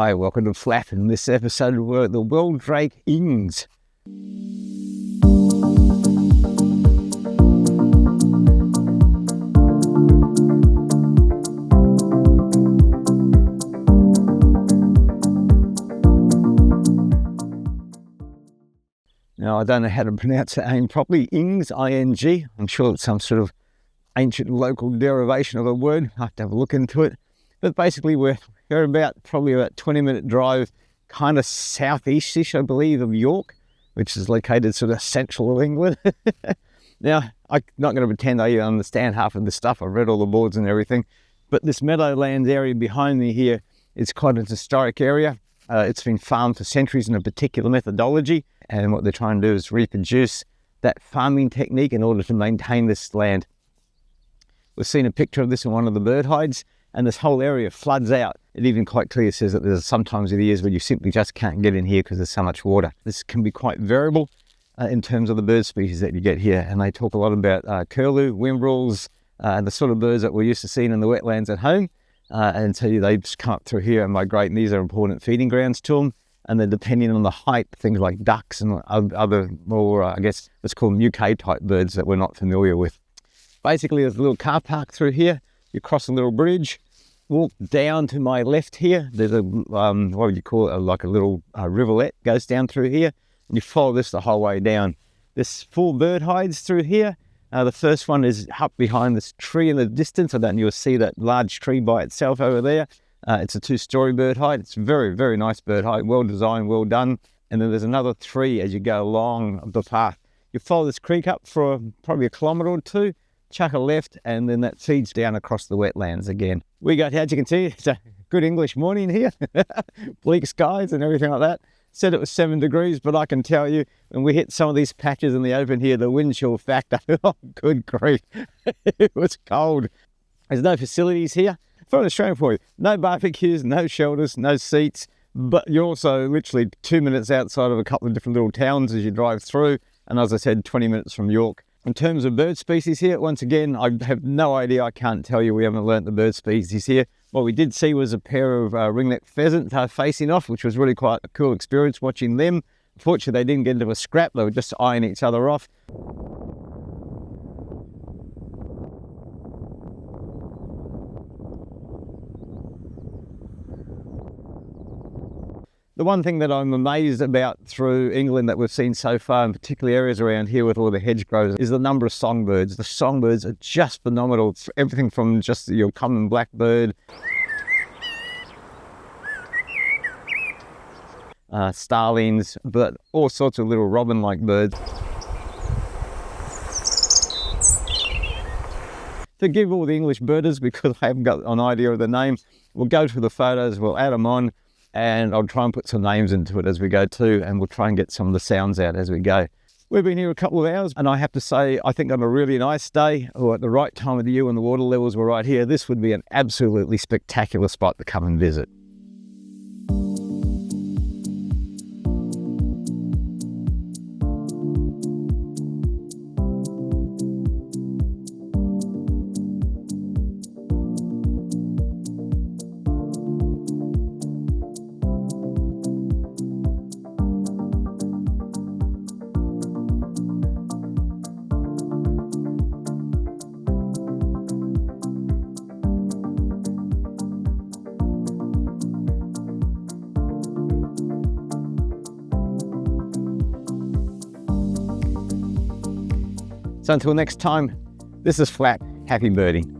Hi, welcome to Flat. In this episode, we're at the Wheldrake Ings. Now, I don't know how to pronounce the name properly. Ings, I-N-G. I'm sure it's some sort of ancient local derivation of a word. I have to have a look into it. But basically, we're probably about 20-minute drive, kind of southeast-ish, I believe, of York, which is located sort of central of England. Now, I'm not going to pretend I understand half of this stuff. I've read all the boards and everything. But this meadowlands area behind me here is quite an historic area. It's been farmed for centuries in a particular methodology. And what they're trying to do is reproduce that farming technique in order to maintain this land. We've seen a picture of this in one of the bird hides, and this whole area floods out. It even quite clearly says that there's sometimes it is where you simply just can't get in here because there's so much water. This can be quite variable in terms of the bird species that you get here. And they talk a lot about curlew, whimbrels, the sort of birds that we're used to seeing in the wetlands at home. And so they just come up through here and migrate, and these are important feeding grounds to them. And then depending on the height, things like ducks and other more, I guess, let's call them UK type birds that we're not familiar with. Basically, there's a little car park through here. You cross a little bridge, walk down to my left here. There's a, what would you call it, like a little rivulet goes down through here. And you follow this the whole way down. There's 4 bird hides through here. The first one is up behind this tree in the distance. I don't know, you'll see that large tree by itself over there. It's a 2-storey bird hide. It's a very, very nice bird hide, well designed, well done. And then there's another 3 as you go along the path. You follow this creek up for probably a kilometre or 2, chuck a left, and then that feeds down across the wetlands again. We got, as you can see, it's a good English morning here. Bleak skies and everything like that. Said it was 7 degrees, but I can tell you, when we hit some of these patches in the open here, the wind chill factor, oh, good grief, it was cold. There's no facilities here. For an Australian point of view, no barbecues, no shelters, no seats, but you're also literally 2 minutes outside of a couple of different little towns as you drive through, and as I said, 20 minutes from York. In terms of bird species here, once again, I have no idea. I can't tell you. We haven't learnt the bird species here. What we did see was a pair of ringneck pheasant facing off, which was really quite a cool experience watching them. Unfortunately, they didn't get into a scrap. They were just eyeing each other off. The one thing that I'm amazed about through England that we've seen so far, in particular areas around here with all the hedgerows, is the number of songbirds. The songbirds are just phenomenal. Everything from just your common blackbird, starlings, but all sorts of little robin-like birds. Forgive all the English birders because I haven't got an idea of the name. We'll go through the photos, we'll add them on, and I'll try and put some names into it as we go too, and we'll try and get some of the sounds out as we go. We've been here a couple of hours, and I have to say, I think on a really nice day, or at the right time of the year when the water levels were right here, this would be an absolutely spectacular spot to come and visit. So until next time, this is Flat. Happy birding.